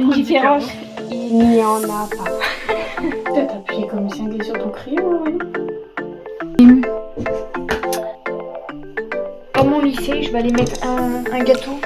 Une différence, il n'y en a pas. Peut-être appuyer comme une cinglée sur ton crayon. Dans mon lycée, je vais aller mettre un gâteau.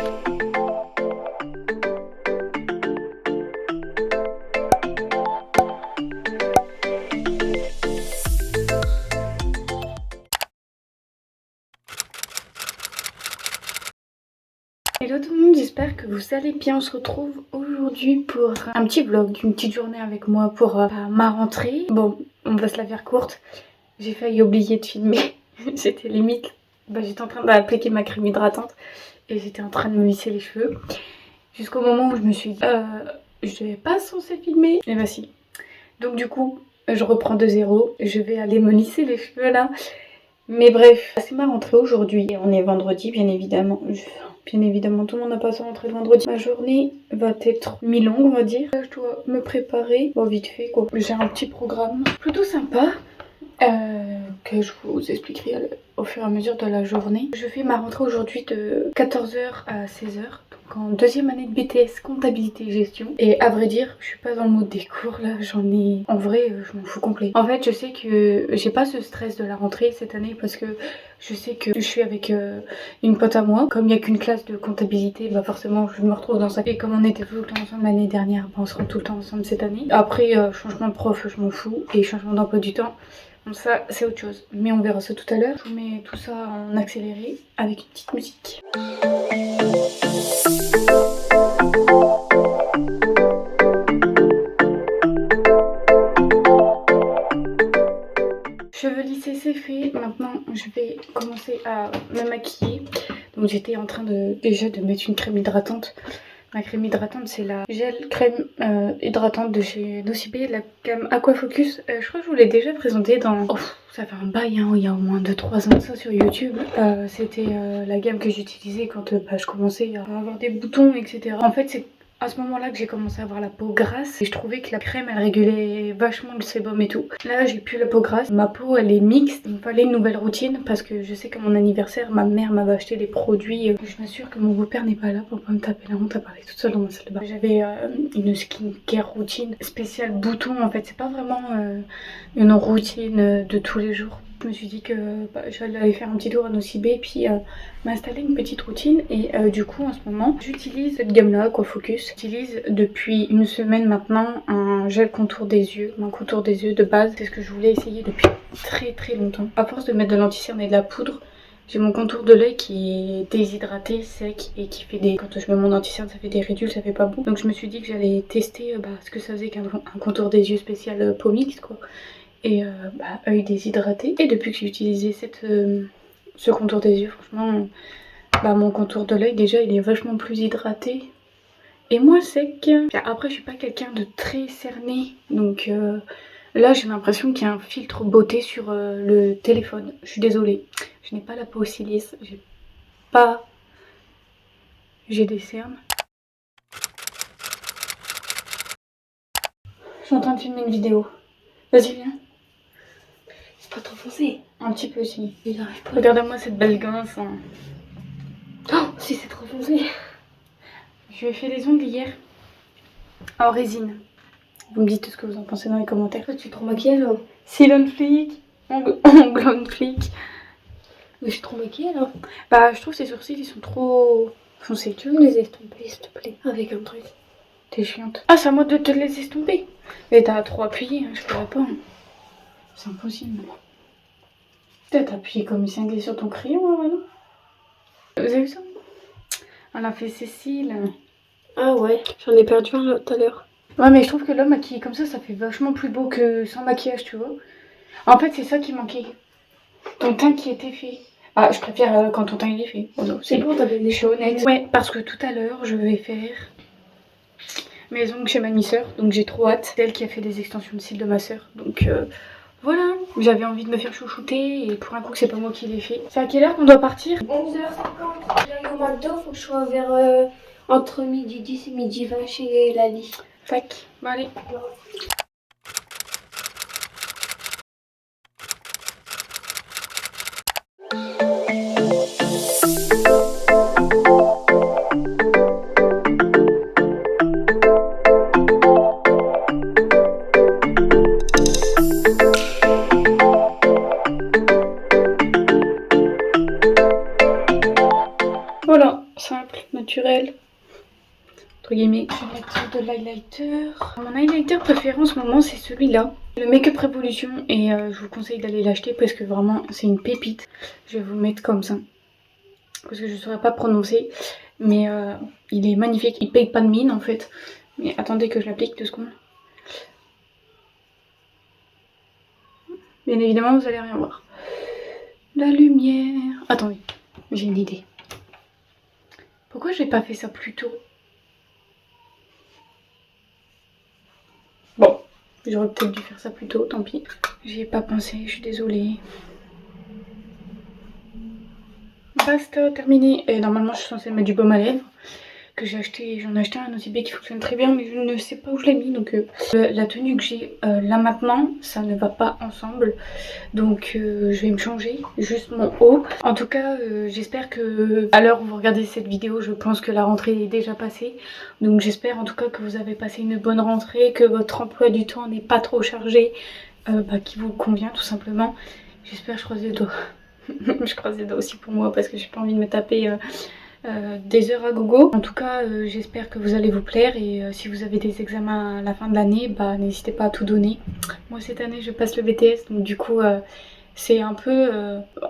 Hello tout le monde, j'espère que vous allez bien. On se retrouve aujourd'hui pour un petit vlog, une petite journée avec moi pour ma rentrée. Bon, on va se la faire courte. J'ai failli oublier de filmer. J'étais limite, j'étais en train d'appliquer ma crème hydratante et j'étais en train de me lisser les cheveux. Jusqu'au moment où je me suis dit, je n'étais pas censée filmer. Et bah si. Donc du coup, je reprends de zéro. Je vais aller me lisser les cheveux là. Mais bref, c'est ma rentrée aujourd'hui. On est vendredi, bien évidemment. Bien évidemment, tout le monde n'a pas sa rentrée le vendredi. Ma journée va être mi-longue, on va dire. Je dois me préparer. Bon, vite fait, quoi. J'ai un petit programme plutôt sympa que je vous expliquerai au fur et à mesure de la journée. Je fais ma rentrée aujourd'hui de 14h à 16h. Donc en deuxième année de BTS comptabilité et gestion. Et à vrai dire, je suis pas dans le mode des cours là. J'en ai... En vrai, je m'en fous complet. En fait, je sais que j'ai pas ce stress de la rentrée cette année parce que je sais que je suis avec une pote à moi. Comme il n'y a qu'une classe de comptabilité, bah forcément je me retrouve dans ça. Et comme on était tout le temps ensemble l'année dernière, bah on sera tout le temps ensemble cette année. Après, changement de prof, je m'en fous. Et changement d'emploi du temps, donc ça c'est autre chose. Mais on verra ça tout à l'heure. Je vous mets tout ça en accéléré avec une petite musique. Cheveux lissés c'est fait, maintenant je vais commencer à me maquiller. Donc j'étais en train déjà de mettre une crème hydratante. Ma crème hydratante c'est la gel crème hydratante de chez Nocibé, la gamme Aquafocus. Je crois que je vous l'ai déjà présentée dans... Oh, ça fait un bail hein, il y a au moins 2-3 ans ça sur YouTube. C'était la gamme que j'utilisais quand je commençais à avoir des boutons etc. En fait c'est à ce moment là que j'ai commencé à avoir la peau grasse et je trouvais que la crème elle régulait vachement le sébum et tout. Là j'ai plus la peau grasse, ma peau elle est mixte, il me fallait une nouvelle routine parce que je sais qu'à mon anniversaire ma mère m'avait acheté des produits. Je m'assure que mon beau-père n'est pas là pour pas me taper la honte à parler toute seule dans ma salle de bain. J'avais une skincare routine spéciale bouton en fait, c'est pas vraiment une routine de tous les jours. Je me suis dit que j'allais aller faire un petit tour à Nocibé puis m'installer une petite routine et du coup en ce moment j'utilise cette gamme là Aquafocus. J'utilise depuis une semaine maintenant un gel contour des yeux, mon contour des yeux de base. C'est ce que je voulais essayer depuis très longtemps. À force de mettre de l'anti-cerne et de la poudre, j'ai mon contour de l'œil qui est déshydraté, sec et qui fait des... Quand je mets mon anti-cerne ça fait des ridules, ça fait pas beau. Donc je me suis dit que j'allais tester ce que ça faisait qu'un contour des yeux spécial peau mixte quoi. Et œil déshydraté. Et depuis que j'ai utilisé ce contour des yeux, franchement, mon contour de l'œil déjà il est vachement plus hydraté et moins sec. Après je suis pas quelqu'un de très cerné, donc là j'ai l'impression qu'il y a un filtre beauté sur le téléphone. Je suis désolée, je n'ai pas la peau aussi lisse, j'ai des cernes. Je suis en train de filmer une vidéo. Vas-y viens. Pas trop foncé. Un petit peu si. Regardez-moi cette belle gosse. Hein. Oh, si c'est trop foncé. Je lui ai fait les ongles hier en résine. Vous me dites ce que vous en pensez dans les commentaires. Toi, tu es trop maquillée là. Cils on flic, ongles on flic. Mais je suis trop maquillée là. Je trouve ces sourcils ils sont trop foncés. Tu veux me les estomper s'il te plaît? Avec un truc. T'es chiante. Ah, c'est à moi de te les estomper. Et t'as trop appuyé, hein, je pourrais pas. Hein. C'est impossible. Peut-être appuyer comme une cinglée sur ton crayon, hein, voilà. Vous avez vu ça? Elle a fait ses cils. Ah ouais, j'en ai perdu un là tout à l'heure. Ouais, mais je trouve que l'homme maquillé comme ça fait vachement plus beau que sans maquillage, tu vois. En fait, c'est ça qui manquait. Ton teint qui était fait. Ah, je préfère quand ton teint il est fait. Oh non, C'est bon, t'as bien. Je suis honnête. Ouais, parce que tout à l'heure, je vais faire mes ongles chez ma mi-sœur. Donc j'ai trop hâte. C'est elle qui a fait des extensions de cils de ma sœur. Donc voilà. J'avais envie de me faire chouchouter. Et pour un coup, c'est pas moi qui l'ai fait. C'est à quelle heure qu'on doit partir? 11h50. J'arrive au McDo, faut que je sois vers entre midi 10 et midi 20 chez Lali. Tac. Bon, allez. naturel. Entre guillemets, je vais mettre de l'highlighter. Mon highlighter préféré en ce moment, c'est celui-là. Le Make Up Revolution, et je vous conseille d'aller l'acheter parce que vraiment, c'est une pépite. Je vais vous mettre comme ça. Parce que je ne saurais pas prononcer. Mais il est magnifique. Il paye pas de mine en fait. Mais attendez que je l'applique 2 secondes. Bien évidemment, vous allez rien voir. La lumière. Attendez, j'ai une idée. Pourquoi j'ai pas fait ça plus tôt? Bon, j'aurais peut-être dû faire ça plus tôt, tant pis. J'y ai pas pensé, je suis désolée. Basta, terminé. Et normalement, je suis censée mettre du baume à lèvres que j'ai acheté. J'en ai acheté un OTB qui fonctionne très bien, mais je ne sais pas où je l'ai mis. Donc, la tenue que j'ai là maintenant, ça ne va pas ensemble. Donc, je vais me changer juste mon haut. En tout cas, j'espère que à l'heure où vous regardez cette vidéo, je pense que la rentrée est déjà passée. Donc, j'espère en tout cas que vous avez passé une bonne rentrée, que votre emploi du temps n'est pas trop chargé, qui vous convient tout simplement. J'espère, je croise les doigts. Je croise les doigts aussi pour moi parce que j'ai pas envie de me taper des heures à gogo. En tout cas, j'espère que vous allez vous plaire et si vous avez des examens à la fin de l'année, bah n'hésitez pas à tout donner. Moi cette année je passe le BTS, donc du coup c'est un peu...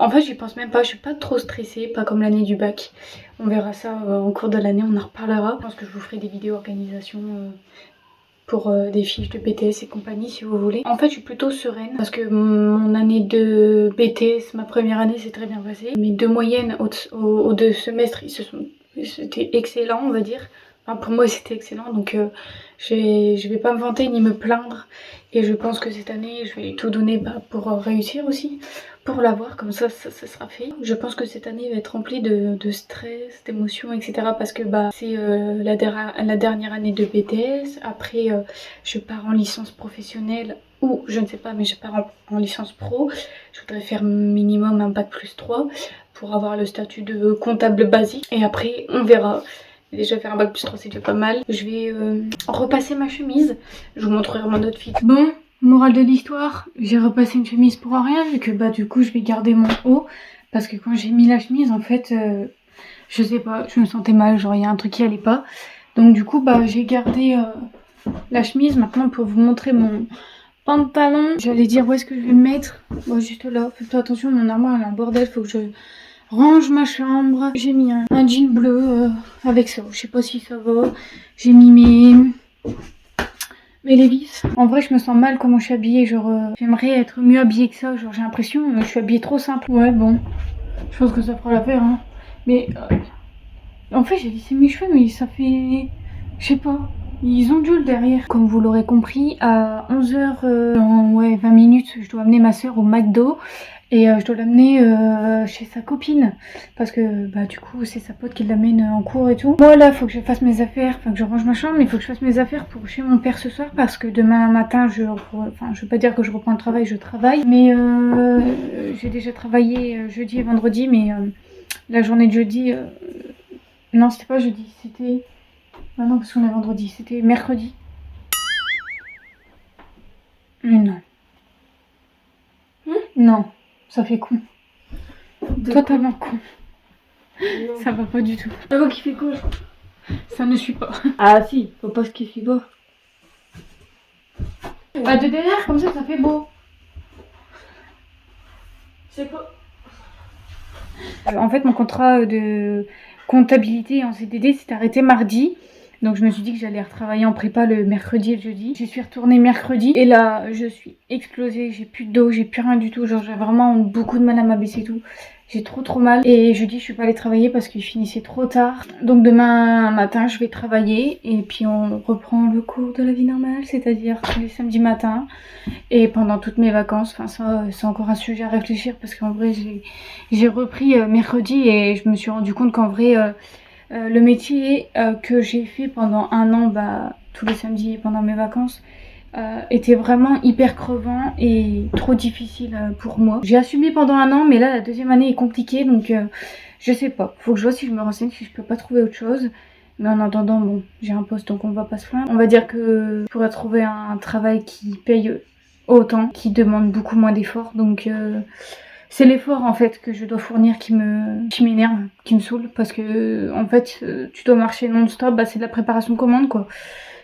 En fait j'y pense même pas, je suis pas trop stressée, pas comme l'année du bac. On verra ça en cours de l'année, on en reparlera. Je pense que je vous ferai des vidéos organisation pour des fiches de BTS et compagnie si vous voulez. En fait je suis plutôt sereine parce que mon année de BTS, ma première année s'est très bien passée. Mes 2 moyennes aux 2 semestres, c'était excellent on va dire. Enfin, pour moi c'était excellent donc je vais pas me vanter ni me plaindre. Et je pense que cette année je vais tout donner pour réussir aussi. Pour l'avoir, comme ça sera fait. Je pense que cette année va être remplie de stress, d'émotions, etc. Parce que c'est la dernière année de BTS. Après, je pars en licence professionnelle ou je ne sais pas, mais je pars en licence pro. Je voudrais faire minimum un bac plus 3 pour avoir le statut de comptable basique. Et après, on verra. Déjà faire un bac plus 3 c'est déjà pas mal. Je vais repasser ma chemise. Je vous montrerai mon outfit. Bon. Morale de l'histoire, j'ai repassé une chemise pour rien vu que du coup je vais garder mon haut parce que quand j'ai mis la chemise en fait je sais pas, je me sentais mal, genre il y a un truc qui allait pas. Donc du coup j'ai gardé la chemise. Maintenant pour vous montrer mon pantalon, j'allais dire où est-ce que je vais me mettre. Bon, juste là, faites attention, mon armoire elle est un bordel, faut que je range ma chambre. J'ai mis un jean bleu avec ça, je sais pas si ça va. J'ai mis mes Levi's. En vrai, je me sens mal comment je suis habillée. Genre, j'aimerais être mieux habillée que ça. Genre, j'ai l'impression que je suis habillée trop simple. Ouais, bon. Je pense que ça fera l'affaire, hein. Mais, en fait, j'ai lissé mes cheveux, mais ça fait... Je sais pas. Ils ondulent derrière. Comme vous l'aurez compris, à 11h, dans 20 minutes, je dois amener ma soeur au McDo. Et je dois l'amener chez sa copine. Parce que du coup c'est sa pote qui l'amène en cours et tout. Moi là faut que je fasse mes affaires, enfin que je range ma chambre. Mais il faut que je fasse mes affaires pour chez mon père ce soir. Parce que demain matin je veux pas dire que je reprends le travail, je travaille. Mais j'ai déjà travaillé jeudi et vendredi. Mais la journée de jeudi... Non c'était pas jeudi, c'était... non parce qu'on est vendredi, c'était mercredi. Non. Non. Ça fait con. Totalement con. Non. Ça va pas du tout. Ah bon, qui fait quoi? Ça ne suit pas. Ah si, faut pas ce qui suit pas. De derrière, comme ça fait beau. C'est quoi? En fait, mon contrat de comptabilité en CDD s'est arrêté mardi. Donc je me suis dit que j'allais retravailler en prépa le mercredi et le jeudi. J'y suis retournée mercredi et là je suis explosée, j'ai plus d'eau, j'ai plus rien du tout. Genre j'ai vraiment beaucoup de mal à m'abaisser et tout. J'ai trop mal. Et jeudi je suis pas allée travailler parce qu'il finissait trop tard. Donc demain matin je vais travailler et puis on reprend le cours de la vie normale, c'est-à-dire tous les samedis matins. Et pendant toutes mes vacances, enfin ça c'est encore un sujet à réfléchir parce qu'en vrai j'ai repris mercredi et je me suis rendu compte qu'en vrai... le métier que j'ai fait pendant un an, tous les samedis pendant mes vacances, était vraiment hyper crevant et trop difficile pour moi. J'ai assumé pendant un an, mais là la deuxième année est compliquée, donc je sais pas. Faut que je vois si je me renseigne, si je peux pas trouver autre chose. Mais en attendant, bon, j'ai un poste donc on va pas se plaindre. On va dire que je pourrais trouver un travail qui paye autant, qui demande beaucoup moins d'efforts, donc... c'est l'effort en fait que je dois fournir qui m'énerve, qui me saoule, parce que en fait tu dois marcher non-stop, bah c'est de la préparation commande quoi.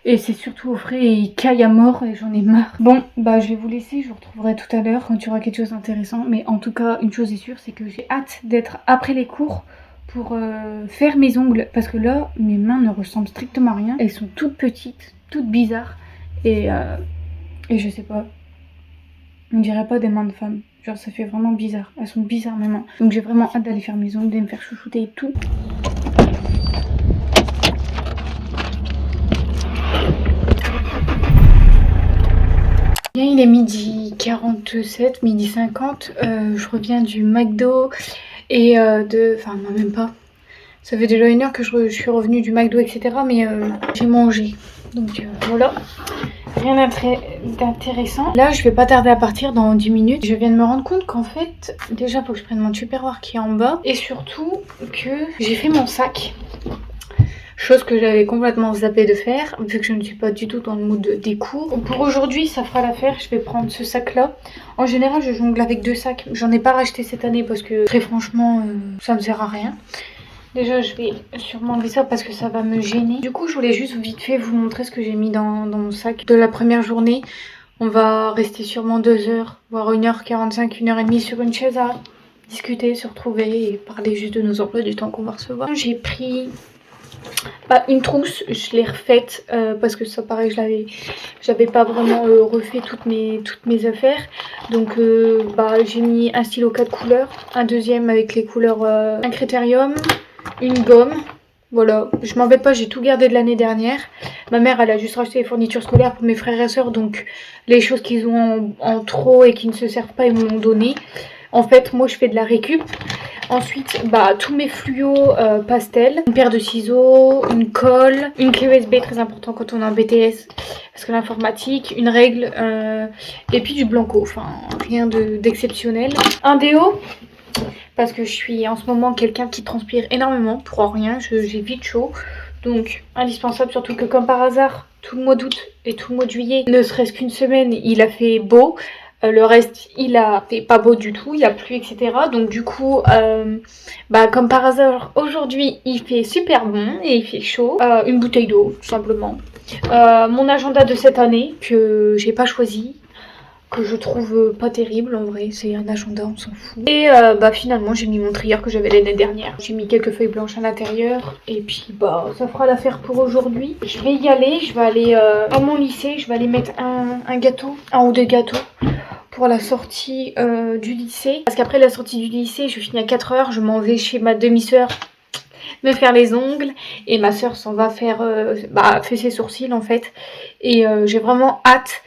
Et c'est surtout au frais et il caille à mort et j'en ai marre. Bon, bah je vais vous laisser, je vous retrouverai tout à l'heure quand tu auras quelque chose d'intéressant. Mais en tout cas, une chose est sûre, c'est que j'ai hâte d'être après les cours pour faire mes ongles. Parce que là, mes mains ne ressemblent strictement à rien. Elles sont toutes petites, toutes bizarres. Et je sais pas, on dirait pas des mains de femme. Genre ça fait vraiment bizarre, elles sont bizarres mes mains. Donc j'ai vraiment hâte d'aller faire mes ongles, de me faire chouchouter et tout. Bien, il est midi 47, midi 50. Je reviens du McDo et enfin non même pas. Ça fait déjà 1 heure que je suis revenue du McDo etc. Mais j'ai mangé. Donc voilà. Rien d'intéressant. Là, je vais pas tarder à partir dans 10 minutes. Je viens de me rendre compte qu'en fait, déjà, faut que je prenne mon tupperware qui est en bas. Et surtout que j'ai fait mon sac. Chose que j'avais complètement zappé de faire, vu que je ne suis pas du tout dans le mood des cours. Pour aujourd'hui, ça fera l'affaire. Je vais prendre ce sac-là. En général, je jongle avec 2 sacs. J'en ai pas racheté cette année parce que, très franchement, ça me sert à rien. Déjà, je vais sûrement enlever ça parce que ça va me gêner. Du coup, je voulais juste vite fait vous montrer ce que j'ai mis dans mon sac de la première journée. On va rester sûrement 2 heures, voire 1h45, 1h30 sur une chaise à discuter, se retrouver et parler juste de nos emplois du temps qu'on va recevoir. J'ai pris une trousse, je l'ai refaite parce que ça pareil, j'avais pas vraiment refait toutes mes affaires. Donc j'ai mis un stylo 4 couleurs, un deuxième avec les couleurs, un critérium, une gomme. Voilà, je m'embête pas, j'ai tout gardé de l'année dernière. Ma mère, elle a juste racheté les fournitures scolaires pour mes frères et sœurs, donc les choses qu'ils ont en trop et qui ne se servent pas, ils m'ont donné. En fait, moi, je fais de la récup. Ensuite, tous mes fluos pastels, une paire de ciseaux, une colle, une clé USB, très important quand on est en BTS, parce que l'informatique, une règle, et puis du blanco, enfin rien d'exceptionnel. Un déo, parce que je suis en ce moment quelqu'un qui transpire énormément, pour rien, j'ai vite chaud. Donc indispensable, surtout que comme par hasard, tout le mois d'août et tout le mois de juillet, ne serait-ce qu'une semaine, il a fait beau. Le reste, il a fait pas beau du tout, il y a plu, etc. Donc du coup, comme par hasard, aujourd'hui, il fait super bon et il fait chaud. Une bouteille d'eau, tout simplement. Mon agenda de cette année, que j'ai pas choisi, que je trouve pas terrible en vrai, c'est un agenda, on s'en fout. Et finalement, j'ai mis mon trieur que j'avais l'année dernière. J'ai mis quelques feuilles blanches à l'intérieur. Et puis ça fera l'affaire pour aujourd'hui. Je vais y aller, je vais aller à mon lycée, je vais aller mettre un gâteau, 1 ou 2 gâteaux pour la sortie du lycée. Parce qu'après la sortie du lycée, je finis à 4 h, je m'en vais chez ma demi-sœur me faire les ongles. Et ma soeur s'en va faire fait ses sourcils en fait. Et j'ai vraiment hâte.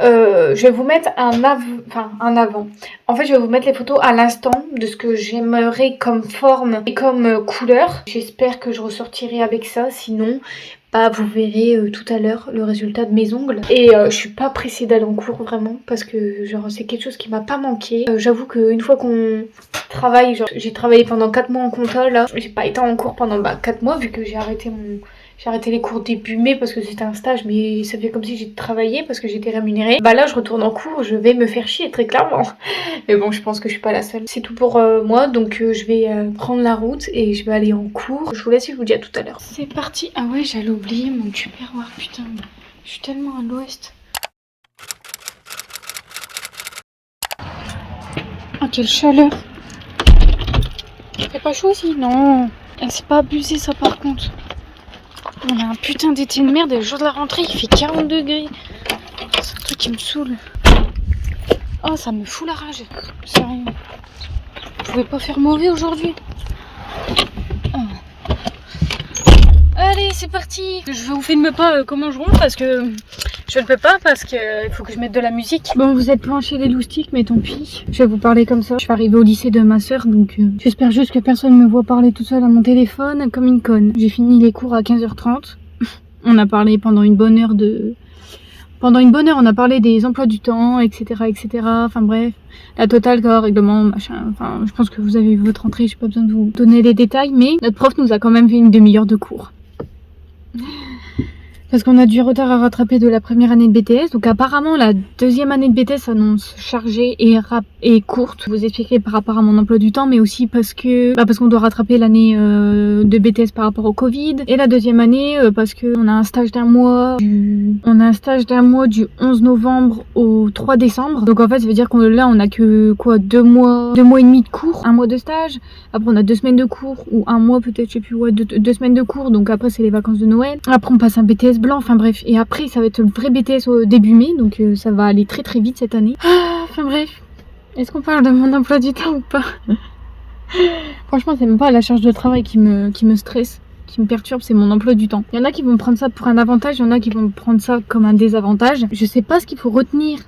Je vais vous mettre un avant. En fait, je vais vous mettre les photos à l'instant de ce que j'aimerais comme forme et comme couleur. J'espère que je ressortirai avec ça. Sinon, vous verrez tout à l'heure le résultat de mes ongles. Et je suis pas pressée d'aller en cours vraiment parce que c'est quelque chose qui m'a pas manqué. J'avoue qu'une fois qu'on travaille, j'ai travaillé pendant 4 mois en compta là. J'ai pas été en cours pendant 4 mois vu que j'ai arrêté les cours début mai parce que c'était un stage, mais ça fait comme si j'ai travaillé parce que j'étais rémunérée. Là, je retourne en cours, je vais me faire chier très clairement. Mais bon, je pense que je suis pas la seule. C'est tout pour moi, donc je vais prendre la route et je vais aller en cours. Je vous laisse et je vous dis à tout à l'heure. C'est parti. Ah ouais, j'allais oublier mon tupperware, putain. Je suis tellement à l'ouest. Ah, quelle chaleur. C'est pas chaud aussi? Non. C'est pas abusé ça par contre. On a un putain d'été de merde et le jour de la rentrée il fait 40 degrés. C'est un truc qui me saoule. Oh, ça me fout la rage. Sérieux. Vous pouvez pas faire mauvais aujourd'hui. Oh. Allez, c'est parti. Je vous filme pas comment je roule parce que je ne peux pas parce qu'il faut que je mette de la musique. Bon, vous êtes planché les loustiques, mais tant pis. Je vais vous parler comme ça. Je vais arriver au lycée de ma soeur, donc j'espère juste que personne ne me voit parler tout seul à mon téléphone comme une conne. J'ai fini les cours à 15h30. On a parlé pendant une bonne heure on a parlé des emplois du temps, etc., etc. Enfin bref, la totale, corps, règlement, machin. Enfin, je pense que vous avez vu votre entrée, j'ai pas besoin de vous donner les détails, mais notre prof nous a quand même fait une demi-heure de cours. parce qu'on a du retard à rattraper de la première année de BTS. Donc apparemment la deuxième année de BTS s'annonce chargée et courte. Je vous expliquerai par rapport à mon emploi du temps, mais aussi parce qu'on doit rattraper l'année de BTS par rapport au Covid. Et la deuxième année parce qu'on a un stage d'un mois du 11 novembre au 3 décembre. Donc en fait ça veut dire qu'on là on a que quoi 2 mois et demi de cours, 1 mois de stage. Après on a 2 semaines de cours ou 1 mois peut-être, je sais plus, ouais 2 semaines de cours. Donc après c'est les vacances de Noël. Après on passe un BTS blanc, enfin bref. Et après ça va être le vrai BTS au début mai, donc ça va aller très très vite cette année. Enfin bref, est-ce qu'on parle de mon emploi du temps ou pas? Franchement c'est même pas la charge de travail qui me stresse, qui me perturbe, c'est mon emploi du temps. Il y en a qui vont prendre ça pour un avantage, il y en a qui vont prendre ça comme un désavantage. Je sais pas ce qu'il faut retenir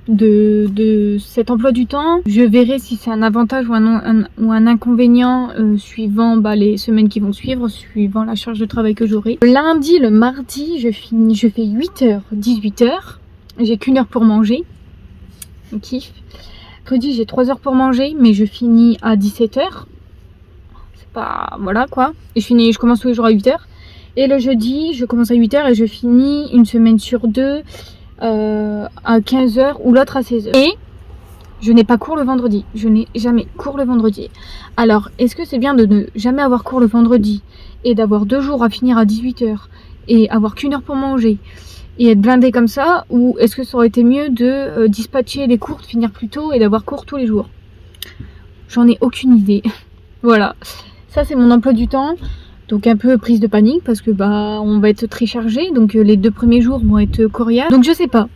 de cet emploi du temps. Je verrai si c'est un avantage ou un inconvénient suivant les semaines qui vont suivre, suivant la charge de travail que j'aurai. Le lundi, le mardi, je fais 8h, 18h. J'ai qu'une heure pour manger. On kiffe. Mercredi, j'ai 3 heures pour manger, mais je finis à 17h. C'est pas... Voilà quoi. Et je commence tous les jours à 8h. Et le jeudi, je commence à 8h et je finis une semaine sur 2 à 15h ou l'autre à 16h. Et je n'ai pas cours le vendredi. Je n'ai jamais cours le vendredi. Alors, est-ce que c'est bien de ne jamais avoir cours le vendredi et d'avoir 2 jours à finir à 18h et avoir qu'une heure pour manger et être blindé comme ça, ou est-ce que ça aurait été mieux de dispatcher les cours, de finir plus tôt et d'avoir cours tous les jours? J'en ai aucune idée. Voilà. Ça, c'est mon emploi du temps. Donc un peu prise de panique parce que on va être très chargé, donc les 2 premiers jours vont être coriaces. Donc je sais pas.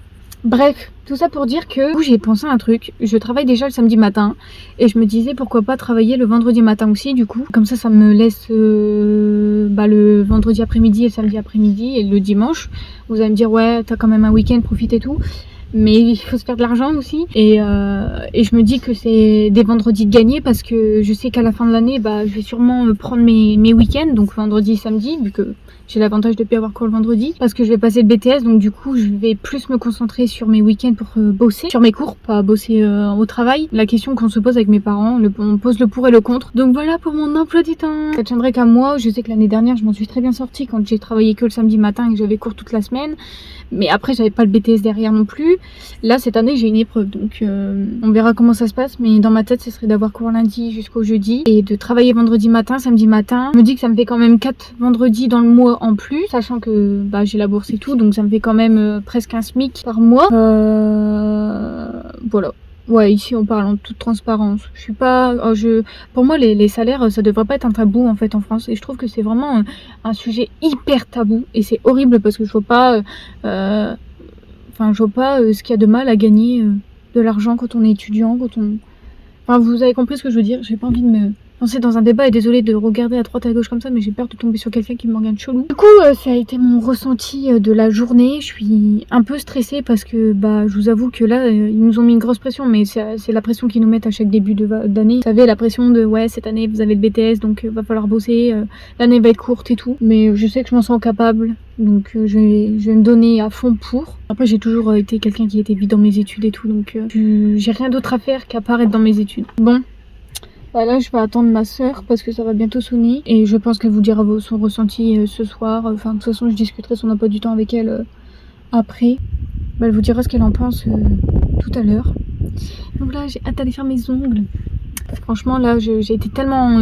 Bref, tout ça pour dire que j'ai pensé à un truc. Je travaille déjà le samedi matin et je me disais pourquoi pas travailler le vendredi matin aussi du coup. Comme ça me laisse le vendredi après-midi et le samedi après-midi et le dimanche. Vous allez me dire ouais t'as quand même un week-end, profite et tout. Mais il faut se faire de l'argent aussi et je me dis que c'est des vendredis de gagner parce que je sais qu'à la fin de l'année je vais sûrement prendre mes week-ends, donc vendredi et samedi, vu que j'ai l'avantage de ne plus avoir cours le vendredi parce que je vais passer le BTS, donc du coup je vais plus me concentrer sur mes week-ends pour bosser sur mes cours, pas bosser au travail. La question qu'on se pose avec mes parents, on pose le pour et le contre. Donc voilà pour mon emploi du temps. Ça tiendrait qu'à moi. Je sais que l'année dernière je m'en suis très bien sortie quand j'ai travaillé que le samedi matin et que j'avais cours toute la semaine. Mais après j'avais pas le BTS derrière non plus. Là cette année j'ai une épreuve, donc on verra comment ça se passe. Mais dans ma tête ce serait d'avoir cours lundi jusqu'au jeudi et de travailler vendredi matin, samedi matin. Je me dis que ça me fait quand même 4 vendredis dans le mois en plus, sachant que j'ai la bourse et tout, donc ça me fait quand même presque un SMIC par mois. Voilà. Ouais, ici on parle en toute transparence. Je suis pas, pour moi les salaires ça devrait pas être un tabou en fait en France, et je trouve que c'est vraiment un sujet hyper tabou et c'est horrible parce que je vois pas, ce qu'il y a de mal à gagner de l'argent quand on est étudiant, vous avez compris ce que je veux dire. J'ai pas envie de me lancer dans un débat et désolée de regarder à droite à gauche comme ça, mais j'ai peur de tomber sur quelqu'un qui me regarde chelou. Du coup ça a été mon ressenti de la journée. Je suis un peu stressée parce que je vous avoue que là ils nous ont mis une grosse pression, mais c'est la pression qu'ils nous mettent à chaque début d'année. Vous savez, la pression de ouais cette année vous avez le BTS donc va falloir bosser, l'année va être courte et tout, mais je sais que je m'en sens capable, donc je vais me donner à fond pour. Après j'ai toujours été quelqu'un qui était vite dans mes études et tout, donc j'ai rien d'autre à faire qu'à part être dans mes études. Bon, là je vais attendre ma soeur parce que ça va bientôt sonner et je pense qu'elle vous dira son ressenti ce soir. Enfin de toute façon je discuterai son emploi du temps avec elle après. Elle vous dira ce qu'elle en pense tout à l'heure. Donc là j'ai hâte d'aller faire mes ongles. Franchement là j'ai été tellement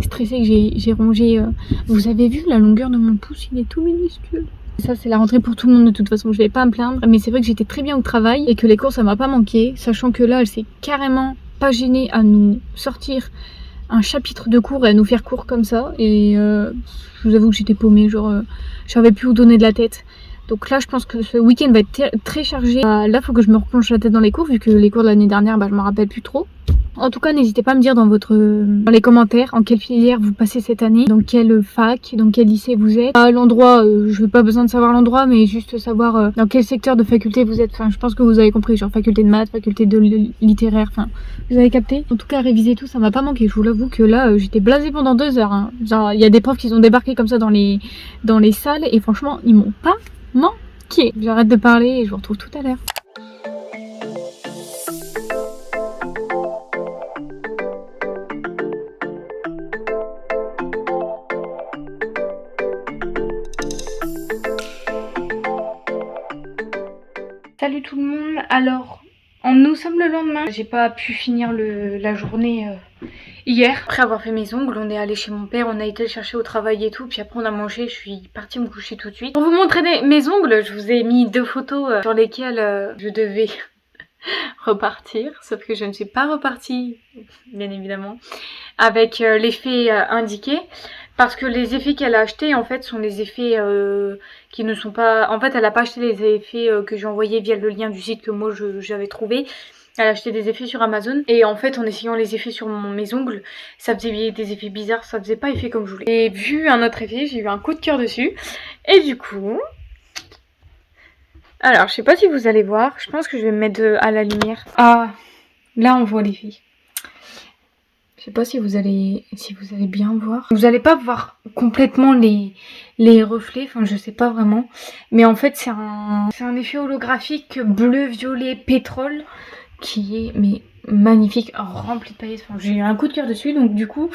stressée que j'ai rongé. Vous avez vu la longueur de mon pouce, il est tout minuscule. Ça c'est la rentrée pour tout le monde de toute façon, je vais pas me plaindre. Mais c'est vrai que j'étais très bien au travail et que les cours ça m'a pas manqué. Sachant que là elle s'est carrément pas gênée à nous sortir un chapitre de cours et à nous faire cours comme ça. Et je vous avoue que j'étais paumée, genre je savais plus où donner de la tête. Donc là je pense que ce week-end va être très chargé. Là faut que je me replonge la tête dans les cours vu que les cours de l'année dernière je m'en rappelle plus trop. En tout cas, n'hésitez pas à me dire dans les commentaires en quelle filière vous passez cette année, dans quelle fac, dans quel lycée vous êtes. À l'endroit, je n'ai pas besoin de savoir l'endroit, mais juste savoir dans quel secteur de faculté vous êtes. Enfin, je pense que vous avez compris, genre faculté de maths, faculté de littéraire, enfin, vous avez capté. En tout cas, réviser tout, ça m'a pas manqué. Je vous l'avoue que là, j'étais blasée pendant 2 heures. Hein. Genre, il y a des profs qui sont débarqués comme ça dans les salles et franchement, ils m'ont pas manqué. J'arrête de parler et je vous retrouve tout à l'heure. Salut tout le monde, alors nous sommes le lendemain, j'ai pas pu finir la journée hier. Après avoir fait mes ongles, on est allé chez mon père, on a été le chercher au travail et tout, puis après on a mangé, je suis partie me coucher tout de suite. Pour vous montrer mes ongles, je vous ai mis 2 photos sur lesquelles je devais repartir, sauf que je ne suis pas repartie, bien évidemment, avec l'effet indiqué. Parce que les effets qu'elle a achetés en fait sont les effets qui ne sont pas... En fait elle a pas acheté les effets que j'ai envoyés via le lien du site que moi j'avais trouvé. Elle a acheté des effets sur Amazon. Et en fait en essayant les effets sur mes ongles, ça faisait des effets bizarres, ça faisait pas effet comme je voulais. Et vu un autre effet, j'ai eu un coup de cœur dessus. Et du coup... Alors je sais pas si vous allez voir, je pense que je vais me mettre à la lumière. Ah, là on voit l'effet. Je sais pas si vous allez bien voir. Vous allez pas voir complètement les reflets, enfin je sais pas vraiment. Mais en fait c'est un effet holographique bleu, violet, pétrole qui est mais magnifique, rempli de paillettes. Enfin, j'ai eu un coup de cœur dessus, donc du coup,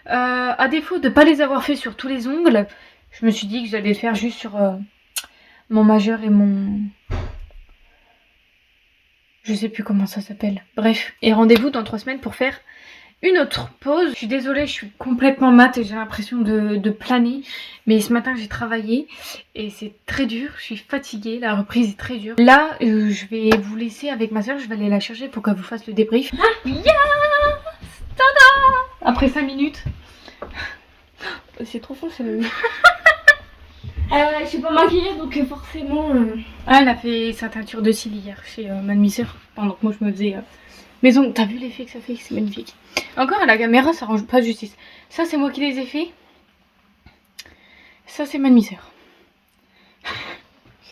à défaut de pas les avoir fait sur tous les ongles, je me suis dit que j'allais le faire juste sur mon majeur et mon... Je sais plus comment ça s'appelle. Bref, et rendez-vous dans 3 semaines pour faire une autre pause. Je suis désolée, je suis complètement mate et j'ai l'impression de planer. Mais ce matin j'ai travaillé et c'est très dur, je suis fatiguée, la reprise est très dure. Là, je vais vous laisser avec ma soeur, je vais aller la chercher pour qu'elle vous fasse le débrief. Yes, tada. Après 5 minutes. C'est trop fort, c'est le... Alors je suis pas maquillée donc forcément... Ah, elle a fait sa teinture de cils hier chez ma demi-sœur pendant que moi je me faisais... Mais donc, t'as vu l'effet que ça fait? C'est magnifique. Encore à la caméra, ça rend pas justice. Ça, c'est moi qui les ai fait. Ça, c'est ma demi-sœur.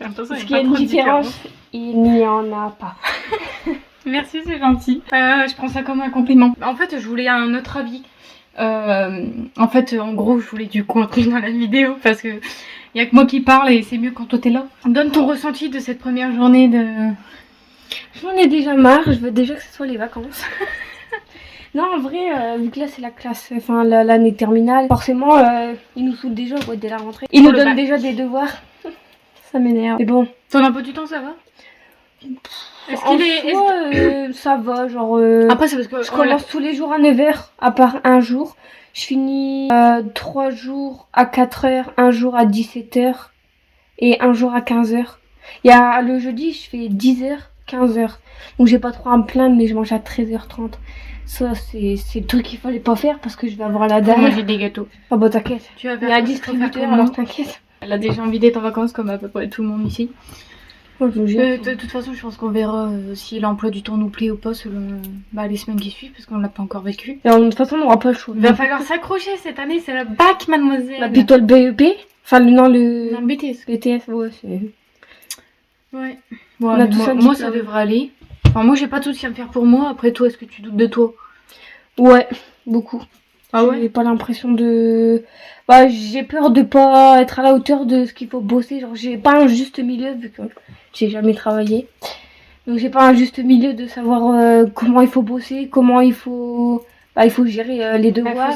Est-ce qu'il y a une différence? Il n'y en a pas. Merci, c'est gentil. Je prends ça comme un compliment. En fait, je voulais un autre avis. En fait, en gros, je voulais du contenu dans la vidéo parce que y a que moi qui parle et c'est mieux quand toi t'es là. Donne ton ressenti de cette première journée de... J'en ai déjà marre, je veux déjà que ce soit les vacances. Non, en vrai, vu que là c'est la classe, enfin l'année terminale, forcément ils nous saoulent déjà quoi, dès la rentrée. Ils nous donnent déjà des devoirs. Ça m'énerve. Mais bon. Ton emploi du temps, ça va? Est-ce qu'il est... ça va, genre... Après, c'est parce que... Je commence tous les jours à 9h, à part un jour. Je finis 3 jours à 4h, un jour à 17h et un jour à 15h. Il y a le jeudi, je fais 10h. 15h. Donc j'ai pas trop à me plaindre, mais je mange à 13h30. Ça, c'est le truc qu'il fallait pas faire parce que je vais avoir la dalle. Moi j'ai des gâteaux. Ah bah t'inquiète. Tu vas Il y a un distributeur, alors t'inquiète. Elle a déjà envie d'être en vacances comme à peu près tout le monde ici. Moi, je vous jure. De toute façon, je pense qu'on verra si l'emploi du temps nous plaît ou pas selon les semaines qui suivent parce qu'on l'a pas encore vécu. Et de toute façon, on n'aura pas le choix. Il va falloir s'accrocher cette année, c'est le bac, mademoiselle. Bah, plutôt le BEP. Enfin, non, Non, BTS. BTS, ouais, c'est... Ouais. Bon, moi ça devrait aller. Enfin, moi j'ai pas de soucis à me faire pour moi. Après toi, est-ce que tu doutes de toi? Ouais, beaucoup. Ah ouais? J'ai pas l'impression de... Bah, j'ai peur de pas être à la hauteur de ce qu'il faut bosser. Genre, j'ai pas un juste milieu vu que j'ai jamais travaillé. Donc, j'ai pas un juste milieu de savoir comment il faut bosser, comment il faut... Bah, il faut gérer les devoirs.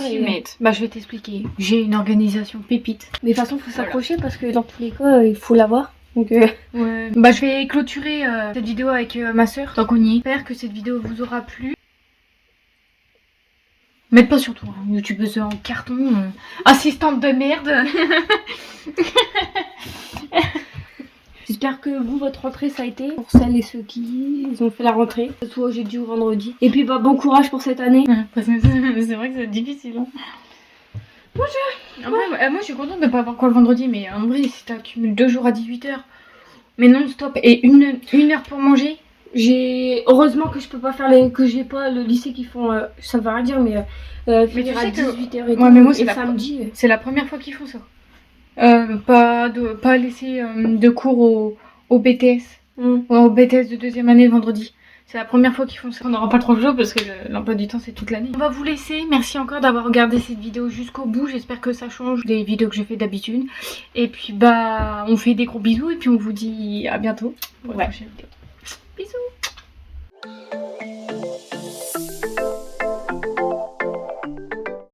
Bah, je vais t'expliquer. J'ai une organisation pépite. Mais de toute façon, il faut s'accrocher parce que dans tous les cas, il faut l'avoir. Donc, ouais. Bah, je vais clôturer cette vidéo avec ma soeur. Tant qu'on y est. J'espère que cette vidéo vous aura plu. Mettez pas sur toi, hein. YouTubeuse en carton, assistante de merde. J'espère que vous, votre rentrée, ça a été. Pour celles et ceux qui ont fait la rentrée. Soit jeudi ou vendredi. Et puis, bah, bon courage pour cette année. Parce que c'est vrai que c'est difficile. Hein. Après, moi, je suis contente de pas avoir quoi le vendredi. Mais en vrai, si t'accumules 2 jours à 18h, mais non stop, et une heure pour manger. Heureusement que je peux pas faire que j'ai pas le lycée qui font... ça va rien dire, mais finir à 18h et tout. Ouais, mais moi, c'est samedi. C'est la première fois qu'ils font ça. Pas laisser de cours au BTS. Au BTS de 2e année le vendredi. C'est la première fois qu'ils font ça. On n'aura pas 3 jours parce que l'emploi du temps c'est toute l'année. On va vous laisser. Merci encore d'avoir regardé cette vidéo jusqu'au bout. J'espère que ça change des vidéos que je fais d'habitude. Et puis bah on fait des gros bisous et puis on vous dit à bientôt pour la prochaine vidéo. Bisous.